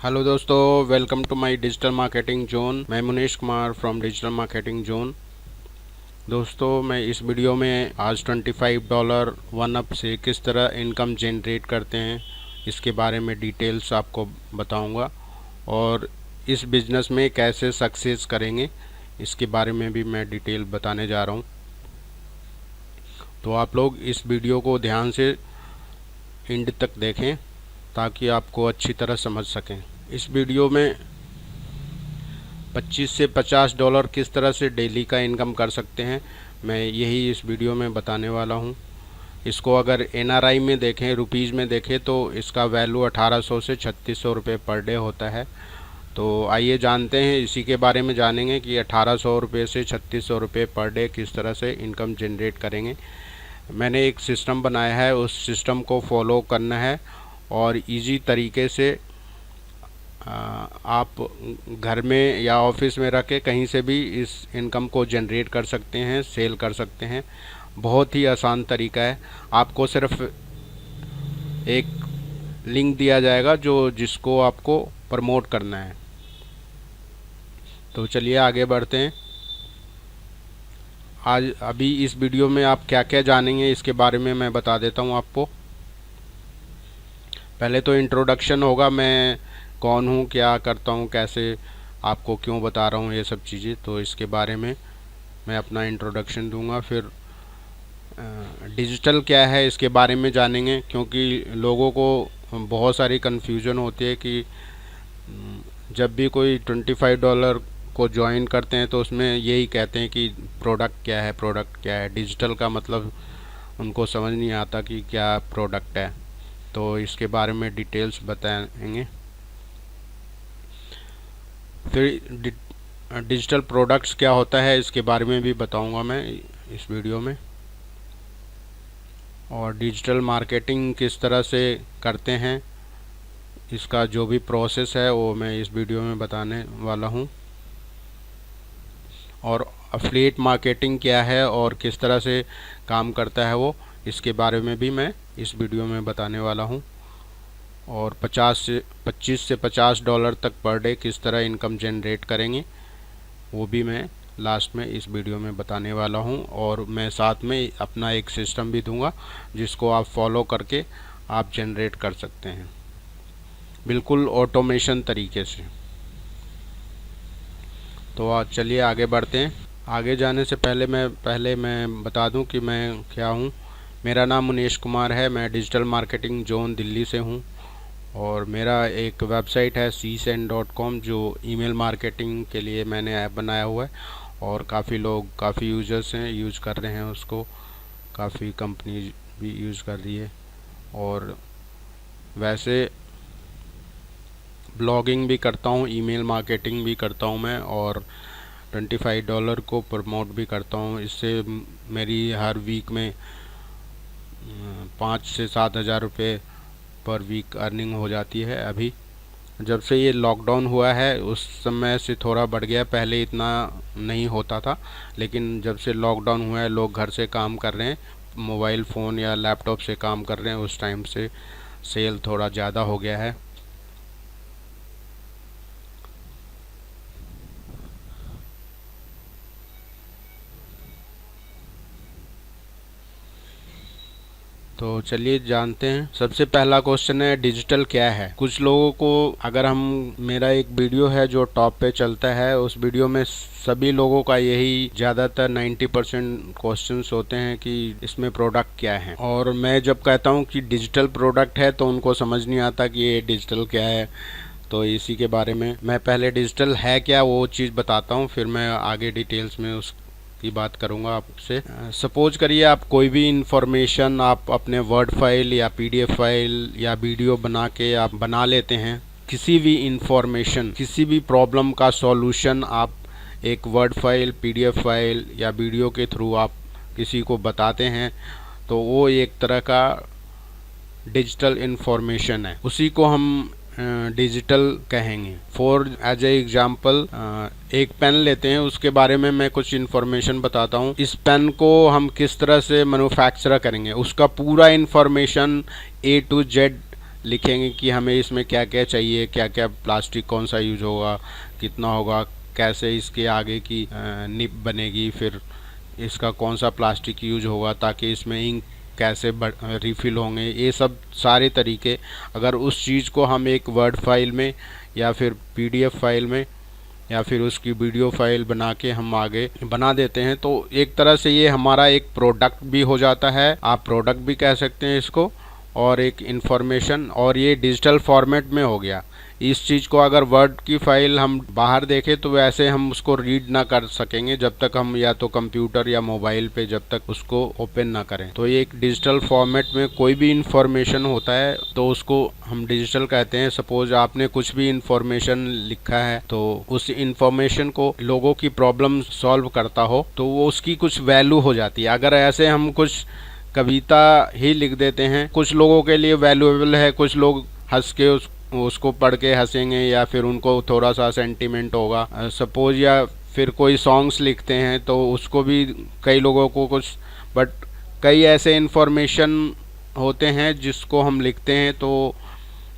Hello दोस्तों, welcome to my digital marketing zone. मैं Munish Kumar from digital marketing zone. दोस्तों, मैं इस वीडियो में आज $25 वन अप से किस तरह इनकम जनरेट करते हैं इसके बारे में डिटेल्स आपको बताऊंगा, और इस बिज़नेस में कैसे सक्सेस करेंगे इसके बारे में भी मैं डिटेल बताने जा रहा हूं। तो आप लोग इस वीडियो को ध्यान से एंड तक देखें ताकि आपको अच्छी तरह समझ सकें। इस वीडियो में 25 से $50 किस तरह से डेली का इनकम कर सकते हैं, मैं यही इस वीडियो में बताने वाला हूं। इसको अगर NRI में देखें, रुपीज़ में देखें, तो इसका वैल्यू 1800 से 3600 रुपये पर डे होता है। तो आइए जानते हैं, इसी के बारे में जानेंगे कि 1800 रुपये से 3600 रुपये पर डे किस तरह से इनकम जनरेट करेंगे। मैंने एक सिस्टम बनाया है, उस सिस्टम को फॉलो करना है और इजी तरीके से आप घर में या ऑफिस में रख के कहीं से भी इस इनकम को जनरेट कर सकते हैं, सेल कर सकते हैं। बहुत ही आसान तरीका है। आपको सिर्फ एक लिंक दिया जाएगा जिसको आपको प्रमोट करना है। तो चलिए आगे बढ़ते हैं। अभी इस वीडियो में आप क्या क्या जानेंगे इसके बारे में मैं बता देता हूं आपको। पहले तो इंट्रोडक्शन होगा, मैं कौन हूँ, क्या करता हूँ, कैसे, आपको क्यों बता रहा हूँ ये सब चीज़ें। तो इसके बारे में मैं अपना इंट्रोडक्शन दूंगा। फिर डिजिटल क्या है इसके बारे में जानेंगे, क्योंकि लोगों को बहुत सारी कन्फ्यूज़न होती है कि जब भी कोई $25 को ज्वाइन करते हैं तो उसमें यही कहते हैं कि प्रोडक्ट क्या है, प्रोडक्ट क्या है। डिजिटल का मतलब उनको समझ नहीं आता कि क्या प्रोडक्ट है। तो इसके बारे में डिटेल्स बताएंगे। फिर डिजिटल प्रोडक्ट्स क्या होता है इसके बारे में भी बताऊंगा मैं इस वीडियो में। और डिजिटल मार्केटिंग किस तरह से करते हैं इसका जो भी प्रोसेस है वो मैं इस वीडियो में बताने वाला हूं। और एफिलिएट मार्केटिंग क्या है और किस तरह से काम करता है वो, इसके बारे में भी मैं इस वीडियो में बताने वाला हूं। और 25 से $50 तक पर डे किस तरह इनकम जनरेट करेंगे वो भी मैं लास्ट में इस वीडियो में बताने वाला हूं। और मैं साथ में अपना एक सिस्टम भी दूंगा जिसको आप फॉलो करके आप जनरेट कर सकते हैं, बिल्कुल ऑटोमेशन तरीके से। तो आज चलिए आगे बढ़ते हैं। आगे जाने से पहले मैं बता दूं कि मैं क्या हूं। मेरा नाम मुनीश कुमार है, मैं डिजिटल मार्केटिंग जोन दिल्ली से हूं। और मेरा एक वेबसाइट है csend.com जो ईमेल मार्केटिंग के लिए मैंने ऐप बनाया हुआ है, और काफ़ी यूज़र्स हैं, यूज़ कर रहे हैं उसको। काफ़ी कंपनी भी यूज़ कर रही है। और वैसे ब्लॉगिंग भी करता हूँ, ईमेल मार्केटिंग भी करता हूँ मैं, और $25 को प्रमोट भी करता हूँ। इससे मेरी हर वीक में 5 से 7 हज़ार रुपये पर वीक अर्निंग हो जाती है। अभी जब से ये लॉकडाउन हुआ है उस समय से थोड़ा बढ़ गया, पहले इतना नहीं होता था, लेकिन जब से लॉकडाउन हुआ है लोग घर से काम कर रहे हैं, मोबाइल फ़ोन या लैपटॉप से काम कर रहे हैं, उस टाइम से सेल थोड़ा ज़्यादा हो गया है। तो चलिए जानते हैं। सबसे पहला क्वेश्चन है डिजिटल क्या है। कुछ लोगों को, अगर हम, मेरा एक वीडियो है जो टॉप पे चलता है, उस वीडियो में सभी लोगों का यही ज़्यादातर 90% क्वेश्चंस होते हैं कि इसमें प्रोडक्ट क्या है। और मैं जब कहता हूँ कि डिजिटल प्रोडक्ट है तो उनको समझ नहीं आता कि ये डिजिटल क्या है। तो इसी के बारे में मैं पहले डिजिटल है क्या वो चीज़ बताता हूँ, फिर मैं आगे डिटेल्स में उस की बात करूंगा आपसे। सपोज करिए आप कोई भी इंफॉर्मेशन आप अपने वर्ड फाइल या PDF फाइल या वीडियो बना के आप बना लेते हैं। किसी भी इंफॉर्मेशन, किसी भी प्रॉब्लम का सॉल्यूशन आप एक वर्ड फाइल, PDF फाइल या वीडियो के थ्रू आप किसी को बताते हैं, तो वो एक तरह का डिजिटल इंफॉर्मेशन है, उसी को हम डिजिटल कहेंगे। फॉर एज ए एग्जाम्पल, एक पेन लेते हैं, उसके बारे में मैं कुछ इन्फॉर्मेशन बताता हूँ। इस पेन को हम किस तरह से मैन्युफैक्चर करेंगे, उसका पूरा इन्फॉर्मेशन A to Z लिखेंगे कि हमें इसमें क्या क्या चाहिए, क्या क्या प्लास्टिक कौन सा यूज होगा, कितना होगा, कैसे इसके आगे की निब बनेगी, फिर इसका कौन सा प्लास्टिक यूज होगा, ताकि इसमें इंक कैसे रिफ़िल होंगे, ये सब सारे तरीके अगर उस चीज़ को हम एक वर्ड फाइल में या फिर PDF फाइल में या फिर उसकी वीडियो फाइल बना के हम आगे बना देते हैं, तो एक तरह से ये हमारा एक प्रोडक्ट भी हो जाता है, आप प्रोडक्ट भी कह सकते हैं इसको, और एक इंफॉर्मेशन, और ये डिजिटल फॉर्मेट में हो गया। इस चीज़ को अगर वर्ड की फाइल हम बाहर देखें तो वैसे हम उसको रीड ना कर सकेंगे जब तक हम या तो कंप्यूटर या मोबाइल पे जब तक उसको ओपन ना करें। तो ये एक डिजिटल फॉर्मेट में कोई भी इंफॉर्मेशन होता है तो उसको हम डिजिटल कहते हैं। सपोज आपने कुछ भी इंफॉर्मेशन लिखा है तो उस इंफॉर्मेशन को लोगों की प्रॉब्लम सॉल्व करता हो तो वो उसकी कुछ वैल्यू हो जाती है। अगर ऐसे हम कुछ कविता ही लिख देते हैं, कुछ लोगों के लिए वैल्यूएबल है, कुछ लोग हंस के उसको पढ़ के हंसेंगे या फिर उनको थोड़ा सा सेंटीमेंट होगा सपोज, या फिर कोई सॉन्ग्स लिखते हैं तो उसको भी कई लोगों को कुछ, बट कई ऐसे इंफॉर्मेशन होते हैं जिसको हम लिखते हैं तो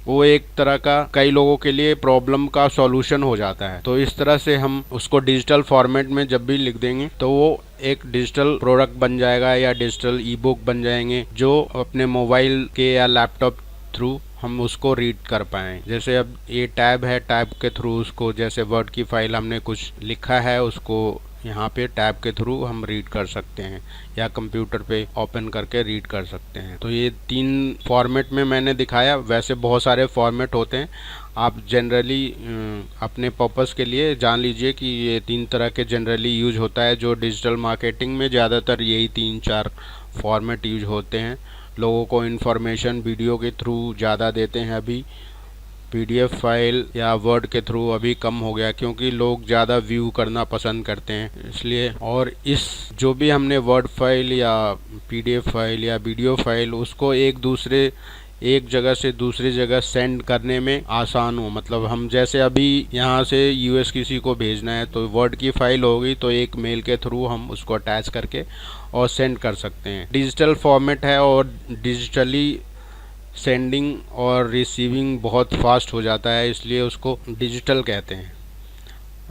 वो एक तरह का कई लोगों के लिए प्रॉब्लम का सॉल्यूशन हो जाता है। तो इस तरह से हम उसको डिजिटल फॉर्मेट में जब भी लिख देंगे तो वो एक डिजिटल प्रोडक्ट बन जाएगा या डिजिटल ई बुक बन जाएंगे, जो अपने मोबाइल के या लैपटॉप थ्रू हम उसको रीड कर पाएँ। जैसे अब ये टैब है, टैब के थ्रू उसको, जैसे वर्ड की फाइल हमने कुछ लिखा है उसको यहाँ पे टैब के थ्रू हम रीड कर सकते हैं या कंप्यूटर पे ओपन करके रीड कर सकते हैं। तो ये 3 फॉर्मेट में मैंने दिखाया, वैसे बहुत सारे फॉर्मेट होते हैं। आप जनरली अपने पर्पस के लिए जान लीजिए कि ये 3 तरह के जनरली यूज होता है, जो डिजिटल मार्केटिंग में ज़्यादातर यही 3-4 फॉर्मेट यूज होते हैं। लोगों को इन्फॉर्मेशन वीडियो के थ्रू ज़्यादा देते हैं, अभी PDF फाइल या वर्ड के थ्रू अभी कम हो गया क्योंकि लोग ज़्यादा व्यू करना पसंद करते हैं इसलिए। और इस जो भी हमने वर्ड फाइल या PDF फाइल या वीडियो फाइल उसको एक जगह से दूसरी जगह सेंड करने में आसान हो, मतलब हम जैसे अभी यहाँ से US किसी को भेजना है तो वर्ड की फाइल होगी तो एक मेल के थ्रू हम उसको अटैच करके और सेंड कर सकते हैं। डिजिटल फॉर्मेट है और डिजिटली सेंडिंग और रिसीविंग बहुत फास्ट हो जाता है, इसलिए उसको डिजिटल कहते हैं।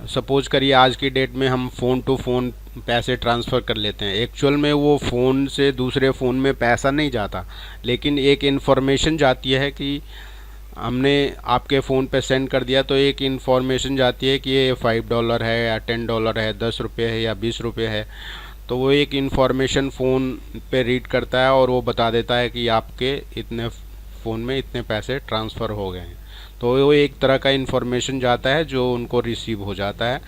सपोज करिए आज की डेट में हम फ़ोन टू फ़ोन पैसे ट्रांसफ़र कर लेते हैं, एक्चुअल में वो फ़ोन से दूसरे फ़ोन में पैसा नहीं जाता, लेकिन एक इन्फॉर्मेशन जाती है कि हमने आपके फ़ोन पे सेंड कर दिया, तो एक इन्फॉर्मेशन जाती है कि ये $5 है या $10 है, 10 रुपये है या 20 रुपये है। तो वो एक इन्फॉर्मेशन फ़ोन पे रीड करता है और वो बता देता है कि आपके इतने फ़ोन में इतने पैसे ट्रांसफ़र हो गए हैं। तो वो एक तरह का इन्फॉर्मेशन जाता है जो उनको रिसीव हो जाता है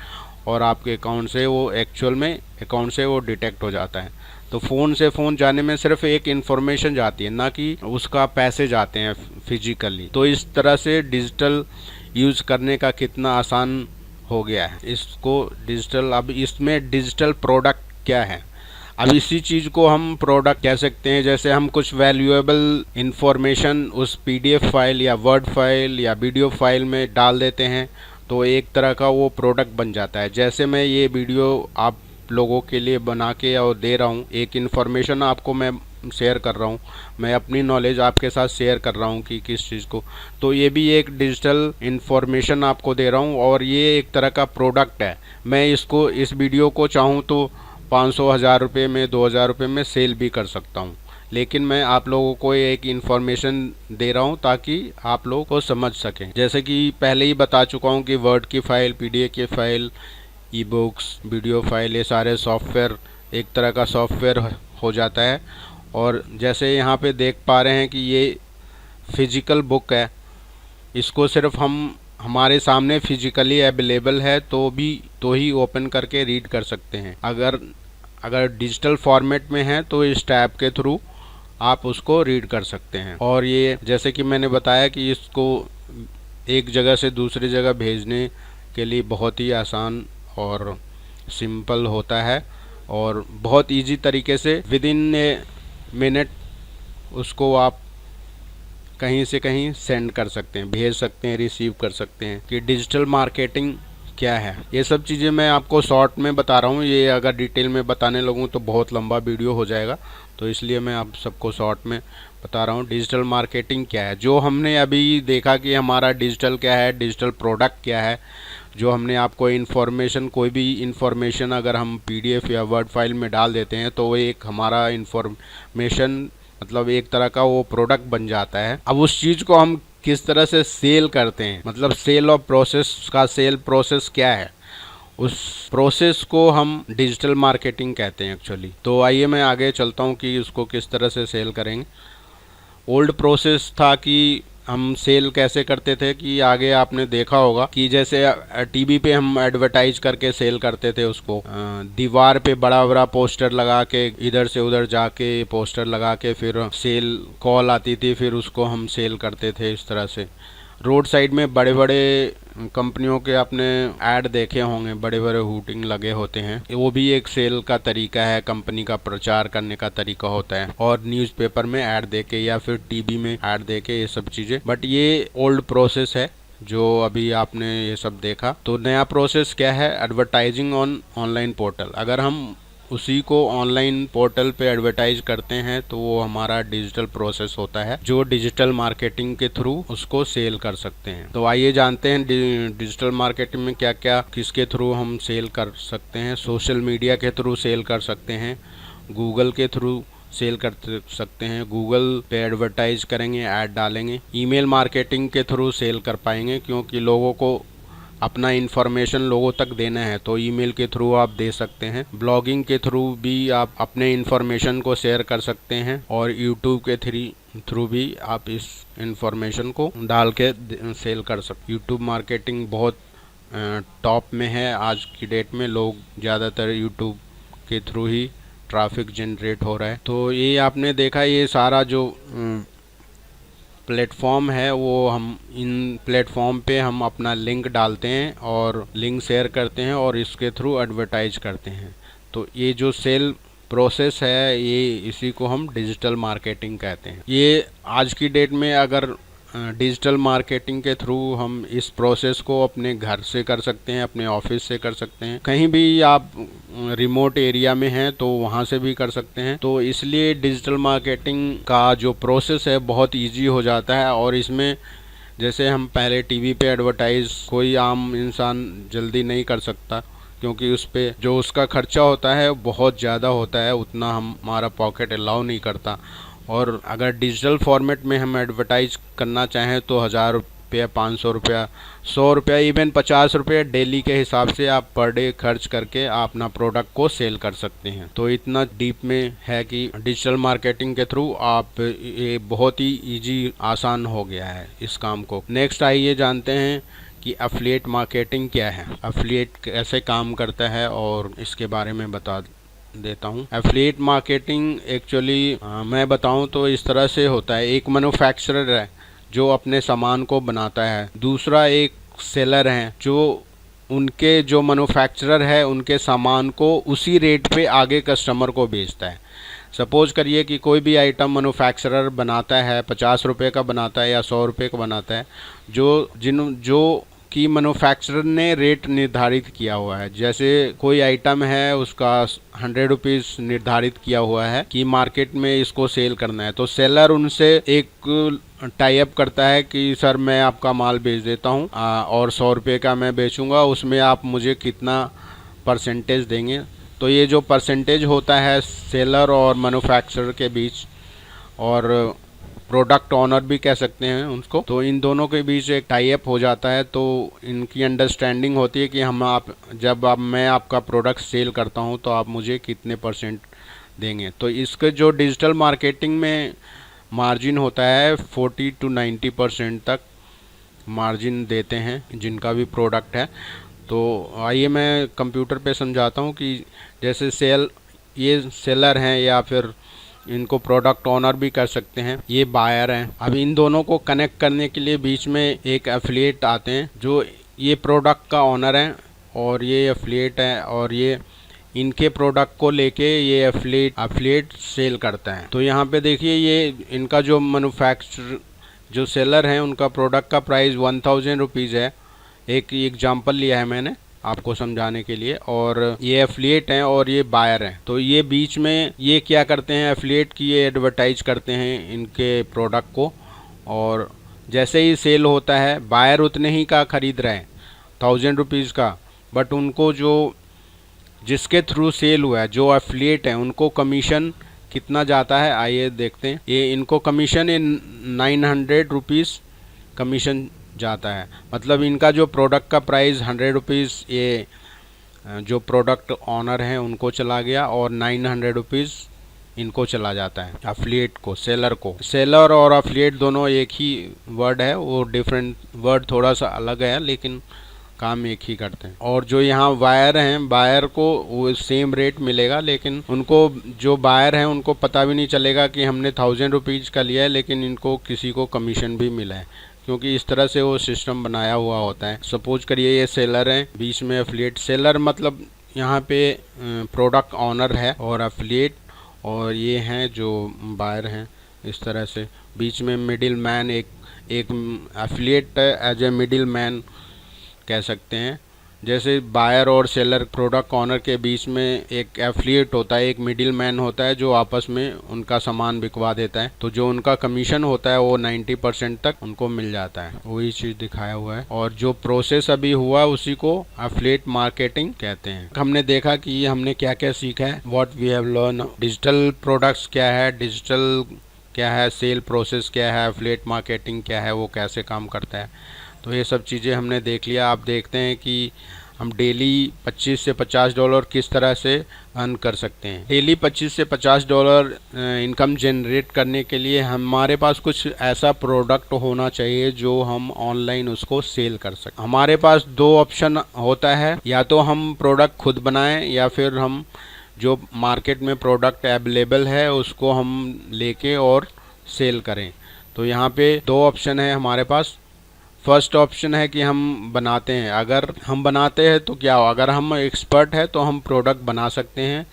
और आपके अकाउंट से वो एक्चुअल में अकाउंट से वो डिटेक्ट हो जाता है। तो फ़ोन से फ़ोन जाने में सिर्फ एक इन्फॉर्मेशन जाती है, ना कि उसका पैसे जाते हैं फिजिकली। तो इस तरह से डिजिटल यूज़ करने का कितना आसान हो गया है इसको डिजिटल। अब इसमें डिजिटल प्रोडक्ट क्या है, अब इसी चीज़ को हम प्रोडक्ट कह सकते हैं। जैसे हम कुछ वैल्यूएबल इंफॉर्मेशन उस PDF फाइल या वर्ड फाइल या वीडियो फाइल में डाल देते हैं तो एक तरह का वो प्रोडक्ट बन जाता है। जैसे मैं ये वीडियो आप लोगों के लिए बना के और दे रहा हूँ, एक इन्फॉर्मेशन आपको मैं शेयर कर रहा हूँ, मैं अपनी नॉलेज आपके साथ शेयर कर रहा हूँ कि किस चीज़ को, तो ये भी एक डिजिटल इन्फॉर्मेशन आपको दे रहा हूँ और ये एक तरह का प्रोडक्ट है। मैं इसको इस वीडियो को चाहूँ तो 500-1000 रुपये में 2000 रुपये में सेल भी कर सकता हूँ, लेकिन मैं आप लोगों को एक इन्फॉर्मेशन दे रहा हूँ ताकि आप लोगों को समझ सकें। जैसे कि पहले ही बता चुका हूँ कि वर्ड की फ़ाइल, PDF की file, e books, video file, ये सारे सॉफ्टवेयर एक तरह का सॉफ्टवेयर हो जाता है। और जैसे यहाँ पे देख पा रहे हैं कि ये फिजिकल बुक है, इसको सिर्फ हम हमारे सामने फिजिकली अवेलेबल है तो ही ओपन करके रीड कर सकते हैं। अगर डिजिटल फॉर्मेट में है तो इस टैब के थ्रू आप उसको रीड कर सकते हैं। और ये जैसे कि मैंने बताया कि इसको एक जगह से दूसरी जगह भेजने के लिए बहुत ही आसान और सिंपल होता है और बहुत इजी तरीके से विदिन ए मिनट उसको आप कहीं से कहीं सेंड कर सकते हैं, भेज सकते हैं, रिसीव कर सकते हैं। कि डिजिटल मार्केटिंग क्या है, ये सब चीज़ें मैं आपको शॉर्ट में बता रहा हूँ। ये अगर डिटेल में बताने लगूँ तो बहुत लंबा वीडियो हो जाएगा, तो इसलिए मैं आप सबको शॉर्ट में बता रहा हूँ डिजिटल मार्केटिंग क्या है। जो हमने अभी देखा कि हमारा डिजिटल क्या है, डिजिटल प्रोडक्ट क्या है, जो हमने आपको इन्फॉर्मेशन, कोई भी इन्फॉर्मेशन अगर हम पीडीएफ या वर्ड फाइल में डाल देते हैं तो वो एक हमारा इन्फॉर्मेशन मतलब एक तरह का वो प्रोडक्ट बन जाता है। अब उस चीज़ को हम किस तरह से सेल करते हैं, मतलब सेल और प्रोसेस का सेल प्रोसेस क्या है, उस प्रोसेस को हम डिजिटल मार्केटिंग कहते हैं एक्चुअली। तो आइए मैं आगे चलता हूँ कि उसको किस तरह से सेल करेंगे। ओल्ड प्रोसेस था कि हम सेल कैसे करते थे कि आगे आपने देखा होगा कि जैसे टीवी पे हम एडवर्टाइज करके सेल करते थे उसको, दीवार पे बड़ा बड़ा पोस्टर लगा के इधर से उधर जाके पोस्टर लगा के फिर सेल कॉल आती थी, फिर उसको हम सेल करते थे इस तरह से। रोड साइड में बड़े बड़े कंपनियों के आपने ऐड देखे होंगे, बड़े बड़े हुटिंग लगे होते हैं, वो भी एक सेल का तरीका है, कंपनी का प्रचार करने का तरीका होता है। और न्यूज़पेपर में ऐड देके या फिर टीवी में ऐड देके, ये सब चीज़ें। बट ये ओल्ड प्रोसेस है जो अभी आपने ये सब देखा। तो नया प्रोसेस क्या है, एडवर्टाइजिंग ऑन ऑनलाइन पोर्टल। अगर हम उसी को ऑनलाइन पोर्टल पे एडवर्टाइज करते हैं तो वो हमारा डिजिटल प्रोसेस होता है, जो डिजिटल मार्केटिंग के थ्रू उसको सेल कर सकते हैं। तो आइए जानते हैं डिजिटल मार्केटिंग में क्या क्या, किसके थ्रू हम सेल कर सकते हैं। सोशल मीडिया के थ्रू सेल कर सकते हैं, गूगल के थ्रू सेल कर सकते हैं, गूगल पे एडवर्टाइज करेंगे, ऐड डालेंगे। ईमेल मार्केटिंग के थ्रू सेल कर पाएंगे क्योंकि लोगों को अपना इन्फॉर्मेशन लोगों तक देना है तो ईमेल के थ्रू आप दे सकते हैं। ब्लॉगिंग के थ्रू भी आप अपने इन्फॉर्मेशन को शेयर कर सकते हैं और यूट्यूब के थ्रू भी आप इस इन्फॉर्मेशन को डाल के सेल कर सकते। यूट्यूब मार्केटिंग बहुत टॉप में है आज की डेट में। लोग ज़्यादातर यूट्यूब के थ्रू ही ट्रैफिक जनरेट हो रहा है। तो ये आपने देखा, ये सारा जो प्लेटफॉर्म है वो हम इन प्लेटफॉर्म पे हम अपना लिंक डालते हैं और लिंक शेयर करते हैं और इसके थ्रू एडवर्टाइज करते हैं। तो ये जो सेल प्रोसेस है, ये इसी को हम डिजिटल मार्केटिंग कहते हैं। ये आज की डेट में अगर डिजिटल मार्केटिंग के थ्रू हम इस प्रोसेस को अपने घर से कर सकते हैं, अपने ऑफिस से कर सकते हैं, कहीं भी आप रिमोट एरिया में हैं तो वहाँ से भी कर सकते हैं। तो इसलिए डिजिटल मार्केटिंग का जो प्रोसेस है बहुत इजी हो जाता है। और इसमें जैसे हम पहले टीवी पे एडवर्टाइज कोई आम इंसान जल्दी नहीं कर सकता क्योंकि उस पर जो उसका खर्चा होता है बहुत ज़्यादा होता है, उतना हमारा पॉकेट अलाउ नहीं करता। और अगर डिजिटल फॉर्मेट में हम एडवर्टाइज करना चाहें तो 1000 रुपया, 500 रुपया, 100 रुपया, इवन 50 रुपये डेली के हिसाब से आप पर डे खर्च करके आप अपना प्रोडक्ट को सेल कर सकते हैं। तो इतना डीप में है कि डिजिटल मार्केटिंग के थ्रू आप ये बहुत ही इजी आसान हो गया है इस काम को। नेक्स्ट आइए जानते हैं कि एफिलिएट मार्केटिंग क्या है, एफिलिएट कैसे काम करता है और इसके बारे में बता देता हूँ। एफिलिएट मार्केटिंग एक्चुअली मैं बताऊँ तो इस तरह से होता है। एक मैन्युफैक्चरर है जो अपने सामान को बनाता है, दूसरा एक सेलर है जो उनके जो मैन्युफैक्चरर है उनके सामान को उसी रेट पे आगे कस्टमर को बेचता है। सपोज करिए कि कोई भी आइटम मैन्युफैक्चरर बनाता है, 50 रुपये का बनाता है या 100 रुपये का बनाता है, जो कि मैन्युफैक्चरर ने रेट निर्धारित किया हुआ है। जैसे कोई आइटम है उसका 100 रुपीज़ निर्धारित किया हुआ है कि मार्केट में इसको सेल करना है, तो सेलर उनसे एक टाई अप करता है कि सर मैं आपका माल बेच देता हूँ और 100 रुपये का मैं बेचूंगा, उसमें आप मुझे कितना परसेंटेज देंगे। तो ये जो परसेंटेज होता है सेलर और मैन्युफैक्चरर के बीच, और प्रोडक्ट ऑनर भी कह सकते हैं उसको, तो इन दोनों के बीच एक टाई अप हो जाता है। तो इनकी अंडरस्टैंडिंग होती है कि मैं आपका प्रोडक्ट सेल करता हूं तो आप मुझे कितने परसेंट देंगे। तो इसके जो डिजिटल मार्केटिंग में मार्जिन होता है 40 to 90% तक मार्जिन देते हैं जिनका भी प्रोडक्ट है। तो आइए मैं कंप्यूटर पे समझाता हूँ कि जैसे ये सेलर हैं या फिर इनको प्रोडक्ट ऑनर भी कर सकते हैं, ये बायर हैं। अब इन दोनों को कनेक्ट करने के लिए बीच में एक एफिलिएट आते हैं जो ये प्रोडक्ट का ऑनर है और ये एफिलिएट है, और ये इनके प्रोडक्ट को लेके ये एफिलिएट सेल करता है। तो यहाँ पे देखिए ये इनका जो जो सेलर हैं उनका प्रोडक्ट का प्राइस 1000 रुपीज़ है। एक एग्जाम्पल लिया है मैंने, आपको समझाने के लिए। और ये एफिलिएट हैं और ये बायर हैं, तो ये बीच में ये क्या करते हैं, एफिलिएट की ये एडवर्टाइज करते हैं इनके प्रोडक्ट को, और जैसे ही सेल होता है बायर उतने ही का खरीद रहे हैं, 1000 रुपीज़ का, बट उनको जो जिसके थ्रू सेल हुआ है, जो एफिलिएट हैं, उनको कमीशन कितना जाता है आइए देखते हैं। ये इनको कमीशन 900 रुपीज़ कमीशन जाता है, मतलब इनका जो प्रोडक्ट का प्राइस 100 रुपीज़ ये जो प्रोडक्ट ऑनर हैं उनको चला गया, और 900 रुपीज़ इनको चला जाता है एफिलिएट को, सेलर को। सेलर और एफिलिएट दोनों एक ही वर्ड है, वो डिफरेंट वर्ड थोड़ा सा अलग है लेकिन काम एक ही करते हैं। और जो यहाँ बायर हैं, बायर को वो सेम रेट मिलेगा, लेकिन उनको जो बायर हैं उनको पता भी नहीं चलेगा कि हमने 1000 रुपीज़ का लिया है, लेकिन इनको किसी को कमीशन भी मिला है, क्योंकि इस तरह से वो सिस्टम बनाया हुआ होता है। सपोज करिए ये सेलर हैं, बीच में एफिलिएट। सेलर मतलब यहाँ पे प्रोडक्ट ऑनर है और एफिलिएट, और ये हैं जो बायर हैं। इस तरह से बीच में मिडिल मैन, एक affiliate as a middle man कह सकते हैं। जैसे बायर और सेलर प्रोडक्ट ऑनर के बीच में एक एफिलिएट होता है, एक मिडिल मैन होता है जो आपस में उनका सामान बिकवा देता है, तो जो उनका कमीशन होता है वो 90% तक उनको मिल जाता है। वही चीज़ दिखाया हुआ है, और जो प्रोसेस अभी हुआ उसी को एफिलिएट मार्केटिंग कहते हैं। हमने देखा कि हमने क्या क्या सीखा है, what we have learn. Digital products क्या है, डिजिटल क्या है, सेल प्रोसेस क्या है, एफिलिएट मार्केटिंग क्या है, वो कैसे काम करता है, तो ये सब चीज़ें हमने देख लिया। आप देखते हैं कि हम डेली 25 से 50 डॉलर किस तरह से अर्न कर सकते हैं। डेली 25 से 50 डॉलर इनकम जनरेट करने के लिए हमारे पास कुछ ऐसा प्रोडक्ट होना चाहिए जो हम ऑनलाइन उसको सेल कर सकें। हमारे पास दो ऑप्शन होता है, या तो हम प्रोडक्ट खुद बनाएं, या फिर हम जो मार्केट में प्रोडक्ट अवेलेबल है उसको हम लेके और सेल करें। तो यहाँ पे दो ऑप्शन है हमारे पास। फर्स्ट ऑप्शन है कि हम बनाते हैं। अगर हम बनाते हैं तो क्या हो, अगर हम एक्सपर्ट है तो हम प्रोडक्ट बना सकते हैं।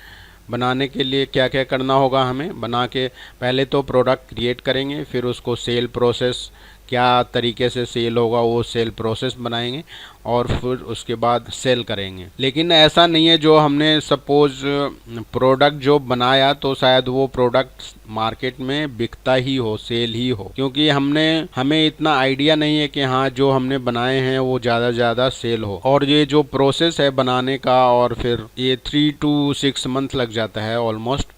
बनाने के लिए क्या क्या करना होगा, हमें बना के पहले तो प्रोडक्ट क्रिएट करेंगे, फिर उसको सेल प्रोसेस क्या तरीके से सेल होगा वो सेल प्रोसेस बनाएंगे, और फिर उसके बाद सेल करेंगे। लेकिन ऐसा नहीं है जो हमने सपोज प्रोडक्ट जो बनाया तो शायद वो प्रोडक्ट मार्केट में बिकता ही हो, सेल ही हो, क्योंकि हमें इतना आइडिया नहीं है कि हाँ जो हमने बनाए हैं वो ज़्यादा सेल हो। और ये जो प्रोसेस है बनाने का, और फिर ये 3 to 6 मंथ लग जाता है ऑलमोस्ट,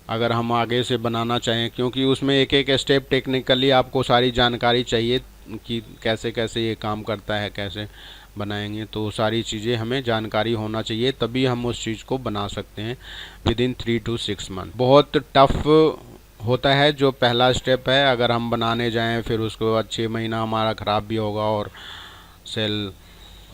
अगर हम आगे से बनाना चाहें, क्योंकि उसमें एक एक स्टेप टेक्निकली आपको सारी जानकारी चाहिए कि कैसे कैसे ये काम करता है, कैसे बनाएंगे, तो सारी चीज़ें हमें जानकारी होना चाहिए, तभी हम उस चीज़ को बना सकते हैं विदिन 3 to 6 मंथ। बहुत टफ होता है जो पहला स्टेप है, अगर हम बनाने जाएं फिर उसके बाद 6 महीना हमारा ख़राब भी होगा और सेल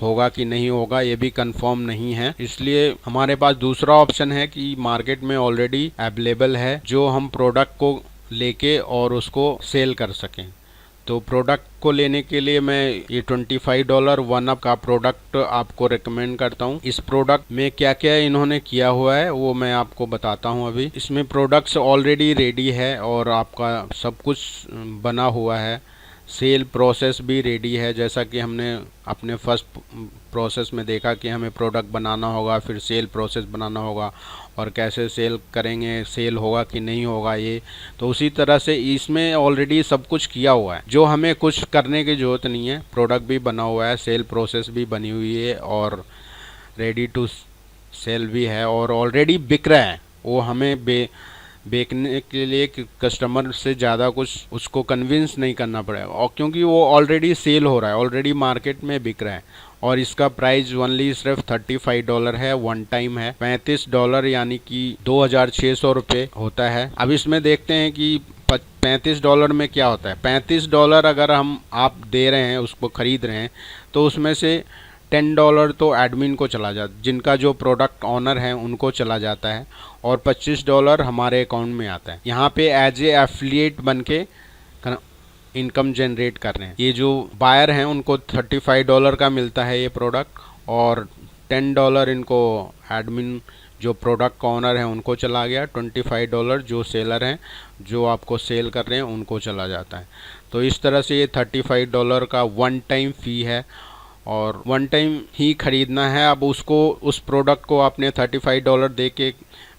होगा कि नहीं होगा ये भी कंफर्म नहीं है। इसलिए हमारे पास दूसरा ऑप्शन है कि मार्केट में ऑलरेडी अवेलेबल है जो हम प्रोडक्ट को लेके और उसको सेल कर सकें। तो प्रोडक्ट को लेने के लिए मैं ये $25 वन अप का प्रोडक्ट आपको रेकमेंड करता हूँ। इस प्रोडक्ट में क्या क्या इन्होंने किया हुआ है वो मैं आपको बताता हूँ। अभी इसमें प्रोडक्ट्स ऑलरेडी रेडी है और आपका सब कुछ बना हुआ है, सेल प्रोसेस भी रेडी है। जैसा कि हमने अपने फर्स्ट प्रोसेस में देखा कि हमें प्रोडक्ट बनाना होगा, फिर सेल प्रोसेस बनाना होगा, और कैसे सेल करेंगे, सेल होगा कि नहीं होगा ये, तो उसी तरह से इसमें ऑलरेडी सब कुछ किया हुआ है, जो हमें कुछ करने की ज़रूरत नहीं है। प्रोडक्ट भी बना हुआ है, सेल प्रोसेस भी बनी हुई है, और रेडी टू सेल भी है, और ऑलरेडी बिक रहा है। वो हमें बेचने के लिए कस्टमर से ज़्यादा कुछ उसको कन्विंस नहीं करना पड़ेगा, और क्योंकि वो ऑलरेडी सेल हो रहा है, ऑलरेडी मार्केट में बिक रहा है, और इसका प्राइस ओनली सिर्फ $35 है, वन टाइम है। $35 यानी कि 2600 रुपये होता है। अब इसमें देखते हैं कि $35 में क्या होता है। $35 अगर आप दे रहे हैं, उसको ख़रीद रहे हैं, तो उसमें से $10 तो एडमिन को चला जाता, जिनका जो प्रोडक्ट ऑनर है उनको चला जाता है, और $25 हमारे अकाउंट में आता है। यहाँ पे एज ए एफिलिएट बन के इनकम जनरेट कर रहे हैं। ये जो बायर हैं उनको $35 का मिलता है ये प्रोडक्ट, और $10 इनको एडमिन जो प्रोडक्ट ऑनर है उनको चला गया, $25 जो सेलर हैं जो आपको सेल कर रहे हैं उनको चला जाता है। तो इस तरह से ये $35 का वन टाइम फ़ी है, और वन टाइम ही खरीदना है। अब उसको उस प्रोडक्ट को आपने $35 दे के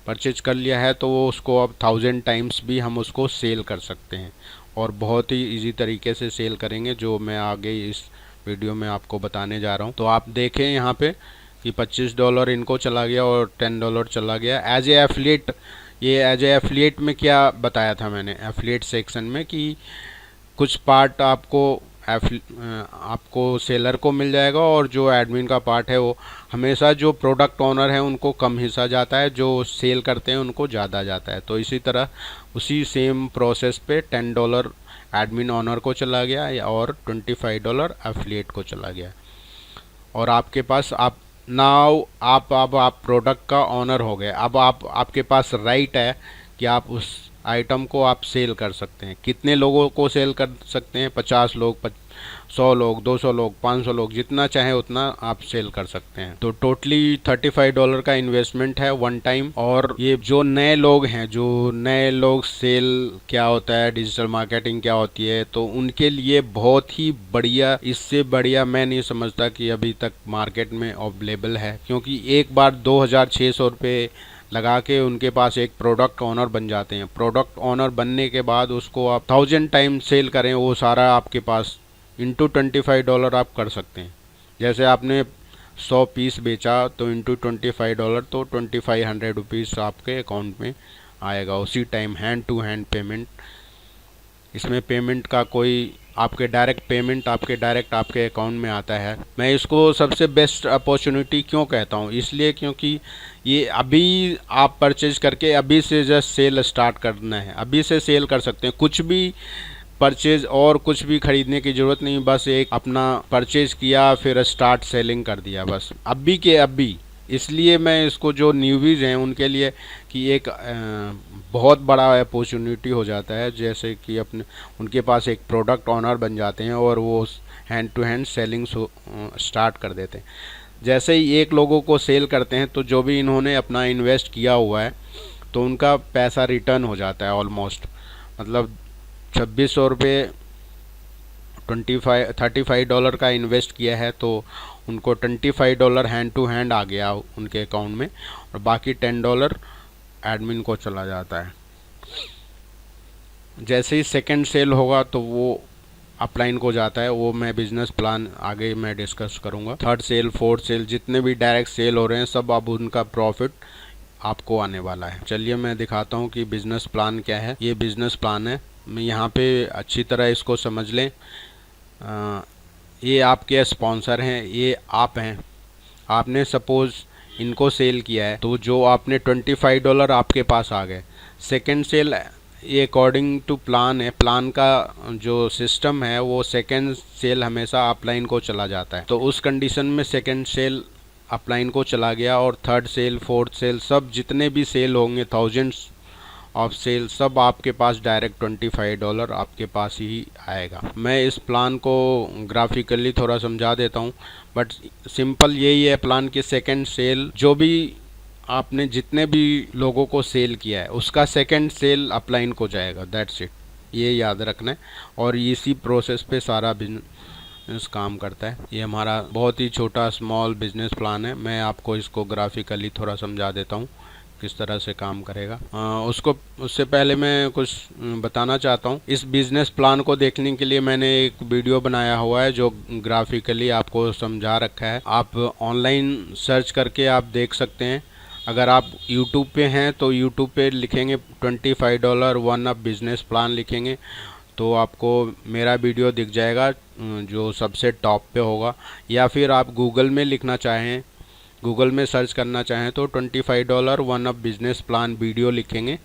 परचेज कर लिया है तो वो उसको अब 1000 टाइम्स भी हम उसको सेल कर सकते हैं, और बहुत ही इजी तरीके से सेल करेंगे, जो मैं आगे इस वीडियो में आपको बताने जा रहा हूँ। तो आप देखें यहाँ पे कि $25 इनको चला गया और $10 चला गया एज ए एफिलिएट। ये एज ए एफिलिएट में क्या बताया था मैंने एफिलिएट सेक्शन में कि कुछ पार्ट आपको सेलर को मिल जाएगा, और जो एडमिन का पार्ट है वो हमेशा जो प्रोडक्ट ओनर है उनको कम हिस्सा जाता है, जो सेल करते हैं उनको ज़्यादा जाता है। तो इसी तरह उसी सेम प्रोसेस पे $10 एडमिन ओनर को चला गया और $25 एफिलिएट को चला गया। और आपके पास आप प्रोडक्ट का ओनर हो गए। अब आपके पास राइट है कि आप उस आइटम को आप सेल कर सकते हैं। कितने लोगों को सेल कर सकते हैं? 50 लोग, 100 लोग, 200 लोग, 500 लोग, जितना चाहे उतना आप सेल कर सकते हैं। तो टोटली $35 का इन्वेस्टमेंट है वन टाइम। और ये जो नए लोग सेल क्या होता है, डिजिटल मार्केटिंग क्या होती है, तो उनके लिए बहुत ही बढ़िया, इससे बढ़िया मैं नहीं समझता कि अभी तक मार्केट में अवेलेबल है। क्योंकि एक बार 2600 रुपये लगा के उनके पास एक प्रोडक्ट ऑनर बन जाते हैं। प्रोडक्ट ऑनर बनने के बाद उसको आप 1000 टाइम सेल करें, वो सारा आपके पास इंटू $25 आप कर सकते हैं। जैसे आपने 100 पीस बेचा तो इंटू $25 तो 2500 रुपीज़ आपके अकाउंट में आएगा उसी time, hand to hand payment. इसमें पेमेंट का कोई आपके डायरेक्ट आपके अकाउंट में आता है। मैं इसको सबसे बेस्ट अपॉर्चुनिटी क्यों कहता हूँ, इसलिए क्योंकि ये अभी आप परचेज करके अभी से जस्ट सेल स्टार्ट करना है, अभी से सेल कर सकते हैं। कुछ भी परचेज और कुछ भी खरीदने की ज़रूरत नहीं, बस एक अपना परचेज किया फिर स्टार्ट सेलिंग कर दिया, बस अभी के अभी। इसलिए मैं इसको जो न्यूबीज़ हैं उनके लिए कि एक बहुत बड़ा अपॉर्चुनिटी हो जाता है, जैसे कि उनके पास एक प्रोडक्ट ऑनर बन जाते हैं और वो hand to hand selling start कर देते हैं। जैसे ही एक लोगों को सेल करते हैं तो जो भी इन्होंने अपना इन्वेस्ट किया हुआ है तो उनका पैसा रिटर्न हो जाता है ऑलमोस्ट। मतलब 2600 रुपये $35 का इन्वेस्ट किया है तो उनको $25 हैंड टू हैंड आ गया उनके अकाउंट में, और बाकी $10 एडमिन को चला जाता है। जैसे ही सेकंड सेल होगा तो वो अपलाइन को जाता है, वो मैं बिजनेस प्लान आगे मैं डिस्कस करूँगा। थर्ड सेल, फोर्थ सेल, जितने भी डायरेक्ट सेल हो रहे हैं सब अब उनका प्रॉफिट आपको आने वाला है। चलिए मैं दिखाता हूँ कि बिज़नेस प्लान क्या है। ये बिज़नेस प्लान है, मैं यहाँ पे अच्छी तरह इसको समझ लें। ये आपके स्पॉन्सर हैं, ये आप हैं। आपने सपोज़ इनको सेल किया है तो जो आपने $25 आपके पास आ गए। सेकंड सेल ये अकॉर्डिंग टू प्लान है, प्लान का जो सिस्टम है वो सेकंड सेल हमेशा अपलाइन को चला जाता है। तो उस कंडीशन में सेकंड सेल अपलाइन को चला गया, और थर्ड सेल, फोर्थ सेल, सब जितने भी सेल होंगे, थाउजेंड्स ऑफ सेल, सब आपके पास डायरेक्ट $25 आपके पास ही आएगा। मैं इस प्लान को ग्राफिकली थोड़ा समझा देता हूँ, बट सिंपल यही है प्लान की। सेकंड सेल जो भी आपने जितने भी लोगों को सेल किया है उसका सेकंड सेल अपलाइन को जाएगा, दैट्स इट, ये याद रखना है। और इसी प्रोसेस पे सारा बिजनेस काम करता है। ये हमारा बहुत ही छोटा स्मॉल बिजनेस प्लान है। मैं आपको इसको ग्राफिकली थोड़ा समझा देता हूँ किस तरह से काम करेगा। उससे पहले मैं कुछ बताना चाहता हूँ। इस बिज़नेस प्लान को देखने के लिए मैंने एक वीडियो बनाया हुआ है जो ग्राफिकली आपको समझा रखा है। आप ऑनलाइन सर्च करके आप देख सकते हैं। अगर आप YouTube पे हैं तो YouTube पे लिखेंगे $25 वन अप बिज़नेस प्लान लिखेंगे तो आपको मेरा वीडियो दिख जाएगा जो सबसे टॉप पे होगा। या फिर आप गूगल में लिखना चाहें, गूगल में सर्च करना चाहें तो $25 one up business plan video लिखेंगे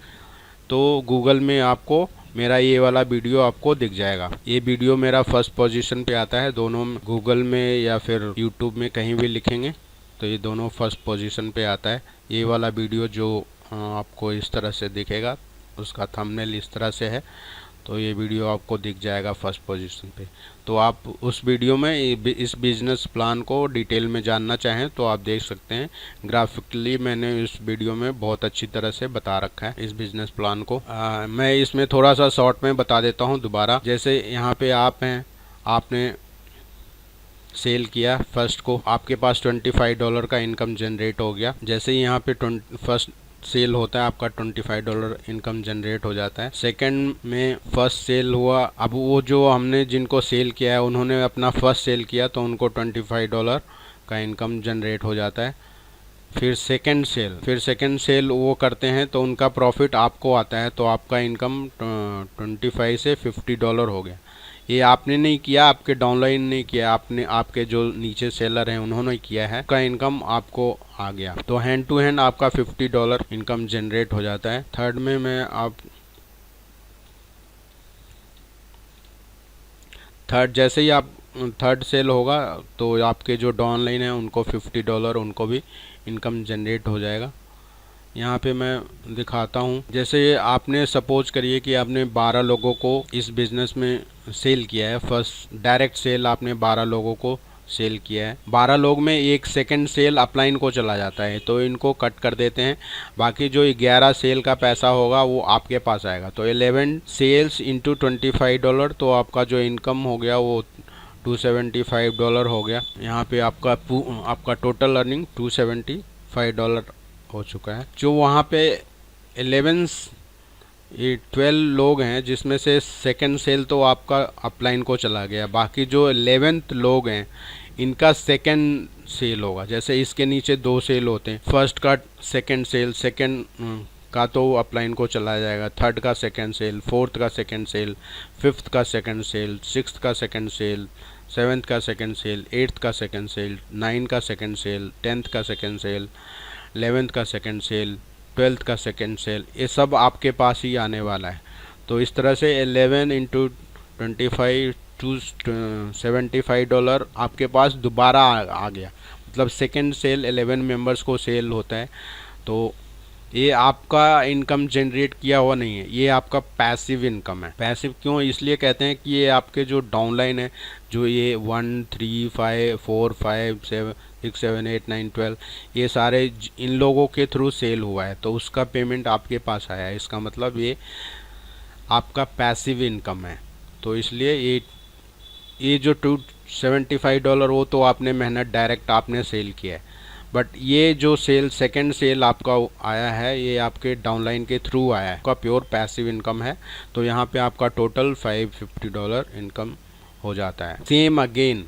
तो गूगल में आपको मेरा ये वाला वीडियो आपको दिख जाएगा। ये वीडियो मेरा फर्स्ट पोजीशन पे आता है, दोनों गूगल में या फिर यूट्यूब में कहीं भी लिखेंगे तो ये दोनों फर्स्ट पोजीशन पे आता है। ये वाला वीडियो जो आपको इस तरह से दिखेगा, उसका थंबनेल इस तरह से है, तो ये वीडियो आपको दिख जाएगा फर्स्ट पोजीशन पे। तो आप उस वीडियो में इस बिज़नेस प्लान को डिटेल में जानना चाहें तो आप देख सकते हैं। ग्राफिकली मैंने इस वीडियो में बहुत अच्छी तरह से बता रखा है इस बिज़नेस प्लान को। मैं इसमें थोड़ा सा शॉर्ट में बता देता हूँ दोबारा। जैसे यहाँ पे आप हैं, आपने सेल किया फर्स्ट को, आपके पास $25 का इनकम जनरेट हो गया। जैसे ही यहाँ पे फर्स्ट सेल होता है आपका $25 इनकम जनरेट हो जाता है। सेकंड में फर्स्ट सेल हुआ, अब वो जो हमने जिनको सेल किया है उन्होंने अपना फर्स्ट सेल किया तो उनको $25 का इनकम जनरेट हो जाता है। फिर सेकंड सेल वो करते हैं तो उनका प्रॉफिट आपको आता है, तो आपका इनकम 25 से $50 हो गया। ये आपने नहीं किया, आपके डाउनलाइन नहीं किया, आपने आपके जो नीचे सेलर हैं उन्होंने किया है, का इनकम आपको आ गया। तो हैंड टू हैंड आपका $50 इनकम जनरेट हो जाता है। थर्ड में मैं आप जैसे ही आप थर्ड सेल होगा तो आपके जो डाउनलाइन है उनको $50 उनको भी इनकम जनरेट हो जाएगा। यहाँ पे मैं दिखाता हूँ। जैसे आपने सपोज करिए कि आपने 12 लोगों को इस बिज़नेस में सेल किया है, फर्स्ट डायरेक्ट सेल आपने 12 लोगों को सेल किया है। 12 लोग में एक सेकंड सेल अपलाइन को चला जाता है तो इनको कट कर देते हैं, बाकी जो 11 सेल का पैसा होगा वो आपके पास आएगा। तो 11 सेल्स इंटू $25 तो आपका जो इनकम हो गया वो $275 हो गया। यहाँ पे आपका टोटल अर्निंग $275 हो चुका है। जो वहाँ पे 12 लोग हैं जिसमें से सेकंड सेल तो आपका अपलाइन को चला गया, बाकी जो 11th लोग हैं इनका सेकंड सेल होगा। जैसे इसके नीचे 2 सेल होते हैं, फर्स्ट का सेकंड सेल, सेकंड का तो अपलाइन को चला जाएगा, थर्ड का सेकंड सेल, फोर्थ का सेकंड सेल, फिफ्थ का सेकंड सेल, सिक्स्थ का सेकंड सेल, सेवन्थ का सेकंड सेल, एट्थ का सेकंड सेल, 9 का सेकंड सेल, 10th का सेकंड सेल, 11th का सेकंड सेल, 12th का सेकंड सेल, ये सब आपके पास ही आने वाला है। तो इस तरह से 11 इंटू 25 $275 आपके पास दोबारा आ गया। मतलब सेकंड सेल 11 मेंबर्स को सेल होता है। तो ये आपका इनकम जनरेट किया हुआ नहीं है, ये आपका पैसिव इनकम है। पैसिव क्यों इसलिए कहते हैं कि ये आपके जो डाउनलाइन है, जो ये 1 3 5 4 5 7 6 7 8 9 12 ये सारे इन लोगों के थ्रू सेल हुआ है तो उसका पेमेंट आपके पास आया है। इसका मतलब ये आपका पैसिव इनकम है। तो इसलिए ये जो $275 वो तो आपने मेहनत डायरेक्ट आपने सेल किया है, बट ये जो सेल सेकंड सेल आपका आया है ये आपके डाउनलाइन के थ्रू आया है, आपका प्योर पैसिव इनकम है। तो यहाँ पे आपका टोटल $550 इनकम हो जाता है। सेम अगेन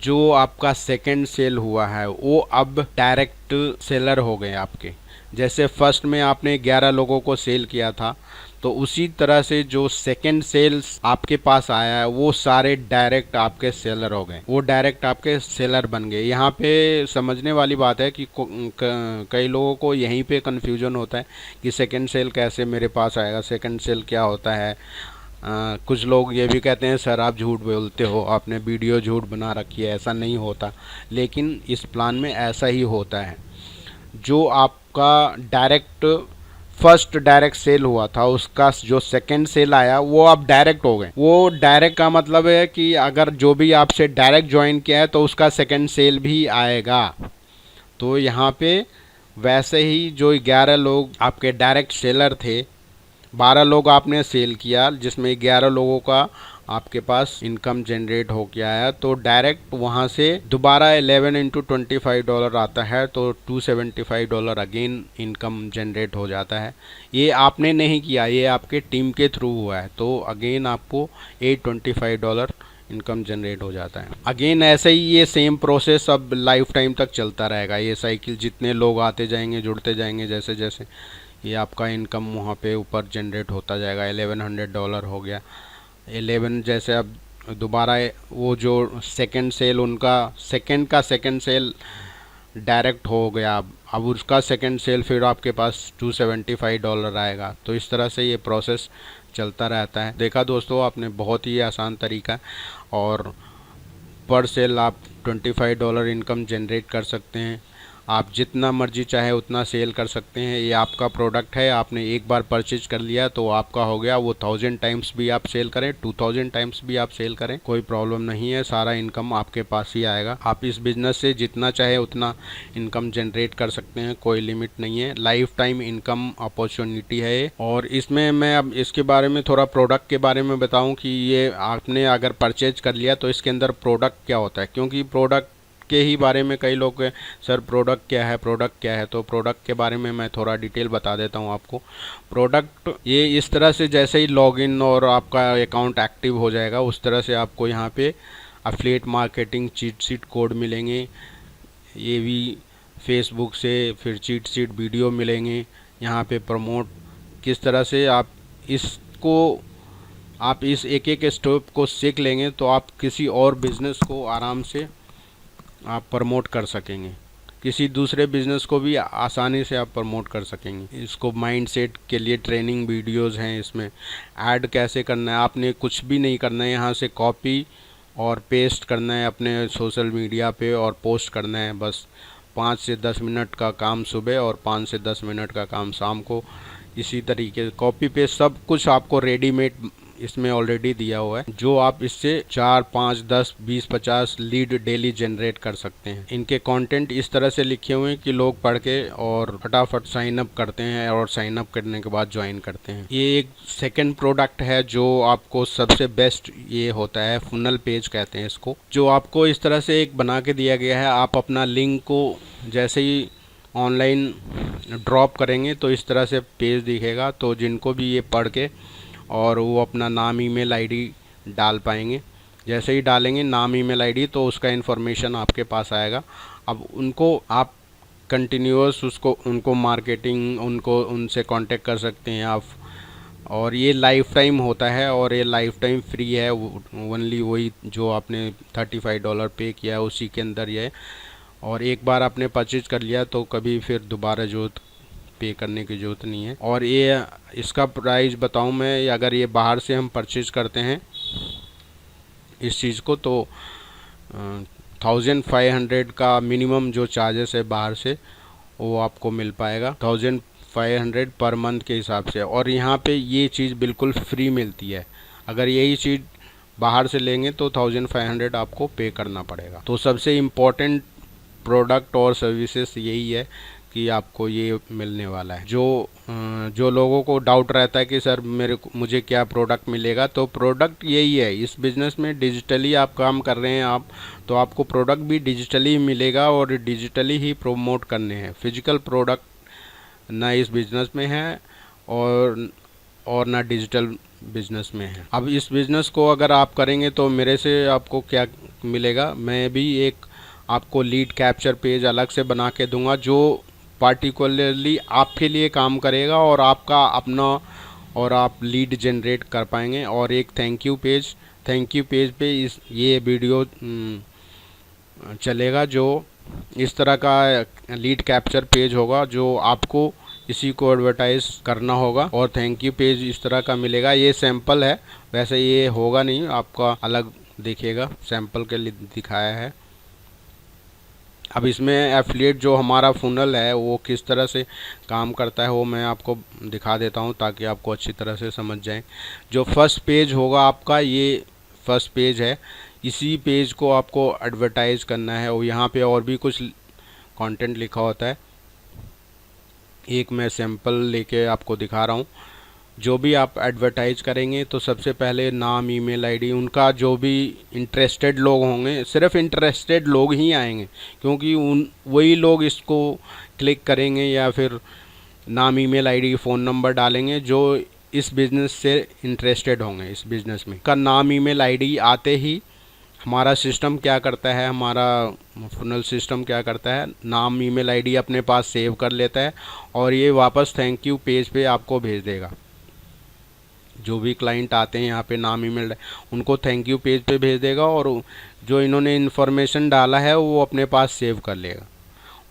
जो आपका सेकंड सेल हुआ है वो अब डायरेक्ट सेलर हो गए आपके। जैसे फर्स्ट में आपने 11 लोगों को सेल किया था तो उसी तरह से जो सेकंड सेल्स आपके पास आया है वो सारे डायरेक्ट आपके सेलर हो गए, वो डायरेक्ट आपके सेलर बन गए। यहाँ पे समझने वाली बात है कि कई लोगों को यहीं पे कन्फ्यूजन होता है कि सेकंड सेल कैसे मेरे पास आएगा, सेकंड सेल क्या होता है। कुछ लोग ये भी कहते हैं सर आप झूठ बोलते हो, आपने वीडियो झूठ बना रखी है, ऐसा नहीं होता। लेकिन इस प्लान में ऐसा ही होता है। जो आपका फर्स्ट डायरेक्ट सेल हुआ था उसका जो सेकंड सेल आया वो अब डायरेक्ट हो गए। वो डायरेक्ट का मतलब है कि अगर जो भी आपसे डायरेक्ट ज्वाइन किया है तो उसका सेकंड सेल भी आएगा। तो यहाँ पे वैसे ही जो 11 लोग आपके डायरेक्ट सेलर थे, 12 लोग आपने सेल किया जिसमें 11 लोगों का आपके पास इनकम जनरेट हो गया है, तो डायरेक्ट वहाँ से दोबारा 11 इंटू $25 आता है तो $275 अगेन इनकम जनरेट हो जाता है। ये आपने नहीं किया, ये आपके टीम के थ्रू हुआ है तो अगेन आपको $825 इनकम जनरेट हो जाता है। अगेन ऐसे ही ये सेम प्रोसेस अब लाइफ टाइम तक चलता रहेगा। ये साइकिल जितने लोग आते जाएंगे जुड़ते जाएंगे जैसे जैसे ये आपका इनकम वहाँ पे ऊपर जनरेट होता जाएगा। $1100 हो गया। 11 जैसे अब दोबारा वो जो सेकंड सेल उनका सेकंड का सेकंड सेल डायरेक्ट हो गया, अब उसका सेकंड सेल फिर आपके पास $275 आएगा। तो इस तरह से ये प्रोसेस चलता रहता है। देखा दोस्तों आपने, बहुत ही आसान तरीका, और पर सेल आप $25 इनकम जनरेट कर सकते हैं। आप जितना मर्जी चाहे उतना सेल कर सकते हैं। ये आपका प्रोडक्ट है, आपने एक बार परचेज कर लिया तो आपका हो गया। वो 1000 टाइम्स भी आप सेल करें, 2000 टाइम्स भी आप सेल करें, कोई प्रॉब्लम नहीं है, सारा इनकम आपके पास ही आएगा। आप इस बिज़नेस से जितना चाहे उतना इनकम जनरेट कर सकते हैं, कोई लिमिट नहीं है। लाइफ टाइम इनकम अपॉर्चुनिटी है ये। और इसमें मैं अब इसके बारे में थोड़ा प्रोडक्ट के बारे में बताऊं कि ये आपने अगर परचेज कर लिया तो इसके अंदर प्रोडक्ट क्या होता है, क्योंकि प्रोडक्ट के ही बारे में कई लोग सर प्रोडक्ट क्या है, प्रोडक्ट क्या है। तो प्रोडक्ट के बारे में मैं थोड़ा डिटेल बता देता हूँ आपको। प्रोडक्ट ये इस तरह से, जैसे ही लॉगिन और आपका अकाउंट एक्टिव हो जाएगा उस तरह से आपको यहाँ पे affiliate marketing cheat sheet code मिलेंगे, ये भी फेसबुक से, फिर चीट शीट वीडियो मिलेंगे। यहाँ पे प्रमोट किस तरह से आप इस एक एक स्टेप को सीख लेंगे तो आप किसी और बिज़नेस को आराम से आप प्रमोट कर सकेंगे, किसी दूसरे बिज़नेस को भी आसानी से आप प्रमोट कर सकेंगे। इसको माइंडसेट के लिए ट्रेनिंग वीडियोस हैं, इसमें ऐड कैसे करना है, आपने कुछ भी नहीं करना है, यहाँ से कॉपी और पेस्ट करना है अपने सोशल मीडिया पे और पोस्ट करना है। बस 5 से 10 मिनट का काम सुबह और 5 से 10 मिनट का काम शाम को। इसी तरीके कॉपी पेस्ट सब कुछ आपको रेडीमेड इसमें ऑलरेडी दिया हुआ है, जो आप इससे 4, 5, 10, 20, 50 लीड डेली जनरेट कर सकते हैं। इनके कंटेंट इस तरह से लिखे हुए हैं कि लोग पढ़ के और फटाफट साइन अप करते हैं और साइन अप करने के बाद ज्वाइन करते हैं। ये एक सेकंड प्रोडक्ट है जो आपको सबसे बेस्ट ये होता है, फुनल पेज कहते हैं इसको, जो आपको इस तरह से एक बना के दिया गया है। आप अपना लिंक को जैसे ही ऑनलाइन ड्रॉप करेंगे तो इस तरह से पेज दिखेगा, तो जिनको भी ये पढ़ के और वो अपना नाम, ईमेल आईडी डाल पाएंगे। जैसे ही डालेंगे नाम, ईमेल आईडी, तो उसका इन्फॉर्मेशन आपके पास आएगा। अब उनको आप कंटिन्यूअस उनको मार्केटिंग, उनसे कांटेक्ट कर सकते हैं आप। और ये लाइफ टाइम होता है और ये लाइफ टाइम फ्री है, ओनली वही जो आपने $35 पे किया है उसी के अंदर ये है। और एक बार आपने परचेज कर लिया तो कभी फिर दोबारा पे करने की ज़रूरत नहीं है। और ये इसका प्राइस बताऊं मैं, अगर ये बाहर से हम परचेज करते हैं इस चीज़ को तो 1500 का मिनिमम जो चार्जेस है बाहर से वो आपको मिल पाएगा, 1500 पर मंथ के हिसाब से। और यहाँ पे ये चीज़ बिल्कुल फ्री मिलती है। अगर यही चीज़ बाहर से लेंगे तो 1500 आपको पे करना पड़ेगा। तो सबसे इम्पोर्टेंट प्रोडक्ट और सर्विसेज यही है कि आपको ये मिलने वाला है। जो लोगों को डाउट रहता है कि सर मुझे क्या प्रोडक्ट मिलेगा, तो प्रोडक्ट यही है। इस बिज़नेस में डिजिटली आप काम कर रहे हैं तो आपको प्रोडक्ट भी डिजिटली मिलेगा और डिजिटली ही प्रमोट करने हैं। फिजिकल प्रोडक्ट ना इस बिज़नेस में है और ना डिजिटल बिज़नेस में है। अब इस बिज़नेस को अगर आप करेंगे तो मेरे से आपको क्या मिलेगा, मैं भी एक आपको लीड कैप्चर पेज अलग से बना के दूंगा जो पार्टिकुलरली आपके लिए काम करेगा और आपका अपना, और आप लीड जनरेट कर पाएंगे। और एक थैंक यू पेज पे ये वीडियो चलेगा, जो इस तरह का लीड कैप्चर पेज होगा जो आपको इसी को एडवर्टाइज करना होगा। और थैंक यू पेज इस तरह का मिलेगा। ये सैंपल है, वैसे ये होगा नहीं, आपका अलग दिखेगा, सैंपल के लिए दिखाया है। अब इसमें एफिलिएट जो हमारा फुनल है वो किस तरह से काम करता है वो मैं आपको दिखा देता हूँ ताकि आपको अच्छी तरह से समझ जाए। जो फर्स्ट पेज होगा आपका, ये फर्स्ट पेज है, इसी पेज को आपको एडवर्टाइज करना है। और यहाँ पे और भी कुछ कंटेंट लिखा होता है, एक मैं सैंपल लेके आपको दिखा रहा हूँ। जो भी आप एडवर्टाइज करेंगे तो सबसे पहले नाम, ईमेल आईडी, उनका जो भी इंटरेस्टेड लोग होंगे, सिर्फ इंटरेस्टेड लोग ही आएंगे, क्योंकि वही लोग इसको क्लिक करेंगे या फिर नाम, ईमेल आईडी, फ़ोन नंबर डालेंगे जो इस बिज़नेस से इंटरेस्टेड होंगे। इस बिज़नेस में का नाम, ईमेल आईडी आते ही हमारा सिस्टम क्या करता है, हमारा फुनल सिस्टम क्या करता है, नाम, ईमेल आईडी अपने पास सेव कर लेता है और ये वापस थैंक यू पेज पे आपको भेज देगा। जो भी क्लाइंट आते हैं यहाँ पे नाम, ईमेल, उनको थैंक यू पेज पे भेज देगा और जो इन्होंने इन्फॉर्मेशन डाला है वो अपने पास सेव कर लेगा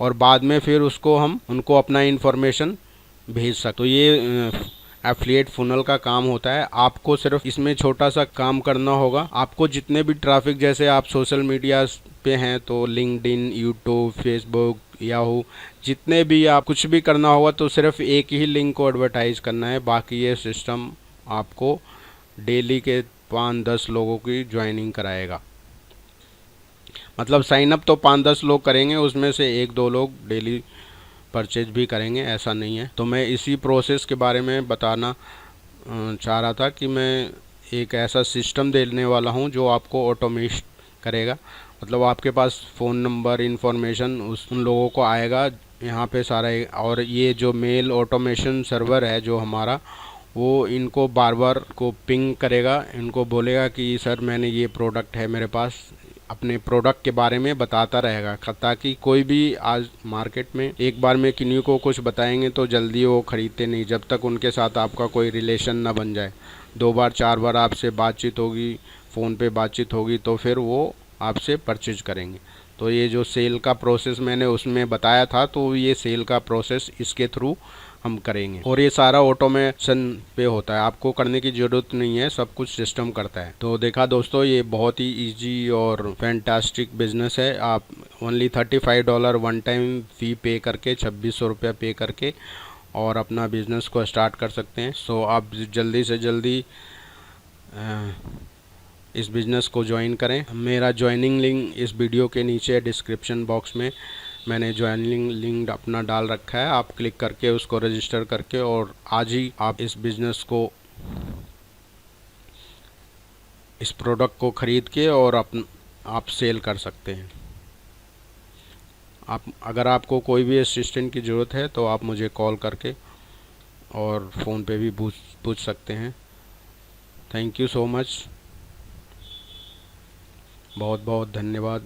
और बाद में फिर उनको अपना इन्फॉर्मेशन भेज सकते। तो ये एफिलिएट फुनल का काम होता है। आपको सिर्फ इसमें छोटा सा काम करना होगा। आपको जितने भी ट्रैफिक, जैसे आप सोशल मीडिया पे हैं तो लिंक्डइन, यूट्यूब, फेसबुक, याहू, जितने भी आप कुछ भी करना होगा तो सिर्फ एक ही लिंक को एडवर्टाइज करना है। बाकी ये सिस्टम आपको डेली के 5-10 लोगों की ज्वाइनिंग कराएगा। मतलब साइन अप तो 5-10 लोग करेंगे, उसमें से 1-2 लोग डेली परचेज भी करेंगे, ऐसा नहीं है। तो मैं इसी प्रोसेस के बारे में बताना चाह रहा था कि मैं एक ऐसा सिस्टम देने वाला हूं जो आपको ऑटोमेट करेगा। मतलब आपके पास फ़ोन नंबर इन्फॉर्मेशन उन लोगों को आएगा यहाँ पे सारा। और ये जो मेल ऑटोमेशन सर्वर है जो हमारा, वो इनको बार बार को पिंग करेगा, इनको बोलेगा कि सर मैंने ये प्रोडक्ट है मेरे पास, अपने प्रोडक्ट के बारे में बताता रहेगा, ताकि कोई भी आज मार्केट में एक बार में किन्हीं को कुछ बताएंगे तो जल्दी वो ख़रीदते नहीं, जब तक उनके साथ आपका कोई रिलेशन ना बन जाए। 2 बार 4 बार आपसे बातचीत होगी, फ़ोन पे बातचीत होगी, तो फिर वो आपसे परचेज करेंगे। तो ये जो सेल का प्रोसेस मैंने उसमें बताया था, तो ये सेल का प्रोसेस इसके थ्रू हम करेंगे। और ये सारा ऑटोमेशन पे होता है, आपको करने की ज़रूरत नहीं है, सब कुछ सिस्टम करता है। तो देखा दोस्तों, ये बहुत ही इजी और फैंटास्टिक बिजनेस है। आप ओनली $35 वन टाइम फ़ी पे करके, 2600 रुपया पे करके और अपना बिजनेस को स्टार्ट कर सकते हैं। सो आप जल्दी से जल्दी इस बिज़नेस को ज्वाइन करें। मेरा ज्वाइनिंग लिंक इस वीडियो के नीचे डिस्क्रिप्शन बॉक्स में मैंने ज्वाइनिंग लिंक अपना डाल रखा है, आप क्लिक करके उसको रजिस्टर करके और आज ही आप इस बिज़नेस को, इस प्रोडक्ट को ख़रीद के और आप सेल कर सकते हैं। अगर आपको कोई भी असिस्टेंट की ज़रूरत है तो आप मुझे कॉल करके और फ़ोन पे भी पूछ सकते हैं। थैंक यू सो मच, बहुत बहुत धन्यवाद।